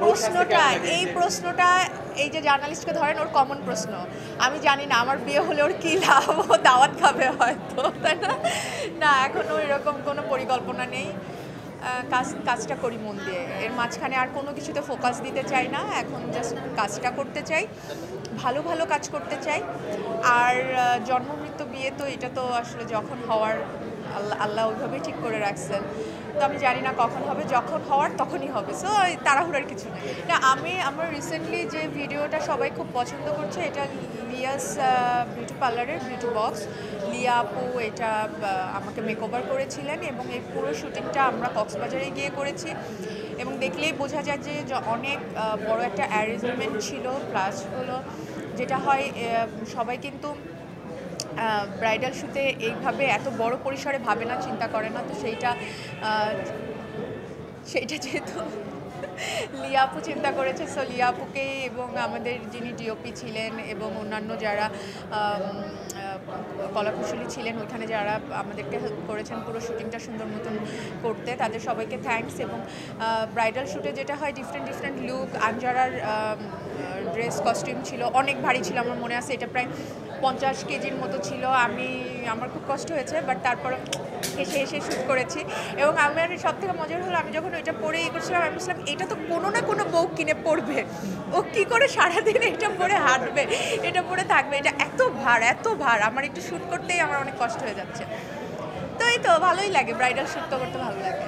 প্রশ্নটা এই যে জার্নালিস্টকে ধরেন ওর কমন প্রশ্ন। আমি জানি না আমার বিয়ে হলে ওর কী লাভ, ও দাওয়াত খাবে হয়তো, তাই না? না, এখনও এরকম কোনো পরিকল্পনা নেই। কাজটা করি মন দিয়ে, এর মাঝখানে আর কোনো কিছুতে ফোকাস দিতে চাই না। এখন জাস্ট কাজটা করতে চাই, ভালো ভালো কাজ করতে চাই। আর জন্ম মৃত্যু বিয়ে তো এটা তো আসলে যখন হওয়ার আল্লাহ ওইভাবেই ঠিক করে রাখছেন। তো আমি জানি না কখন হবে, যখন হওয়ার তখনই হবে। সো তাড়াহুড়ার কিছু নেই। না, আমার রিসেন্টলি যে ভিডিওটা সবাই খুব পছন্দ করছে, এটা লিয়াস বিউটি পার্লারের বিউটি বক্স। লিয়া আপু এটা আমাকে মেকওভার করেছিলেন এবং এই পুরো শুটিংটা আমরা কক্সবাজারে গিয়ে করেছি। এবং দেখলেই বোঝা যায় যে অনেক বড় একটা অ্যারেঞ্জমেন্ট ছিল। প্লাস হলো যেটা হয়, সবাই কিন্তু ব্রাইডাল শ্যুটে এইভাবে এত বড় পরিসরে ভাবে না, চিন্তা করে না। তো সেইটা যেহেতু লিয়া আপু চিন্তা করেছে, সো লিয়া আপুকে এবং আমাদের যিনি ডিওপি ছিলেন এবং অন্যান্য যারা কলাকুশলী ছিলেন ওইখানে, যারা আমাদেরকে হেল্প করেছেন পুরো শুটিংটা সুন্দর মতন করতে, তাদের সবাইকে থ্যাঙ্কস। এবং ব্রাইডাল শ্যুটে যেটা হয়, ডিফারেন্ট লুক, আঞ্জারার ড্রেস কস্টিউম ছিল অনেক ভারী ছিল, আমার মনে আছে এটা প্রায় 50 কেজির মতো ছিল। আমার খুব কষ্ট হয়েছে, বাট তারপরে এসে শ্যুট করেছি। এবং আমার সবথেকে মজার হলো, আমি যখন ওইটা পরে করছিলাম, আমি ভাবছিলাম এটা তো কোনো না কোনো বউ কিনে পরবে, ও কী করে সারাদিন এটা পরে হাঁটবে, এটা পরে থাকবে, এটা এত ভার। আমার একটু শ্যুট করতেই আমার অনেক কষ্ট হয়ে যাচ্ছে। তো এই তো ভালোই লাগে, ব্রাইডাল শ্যুট তো করতে ভালো লাগে।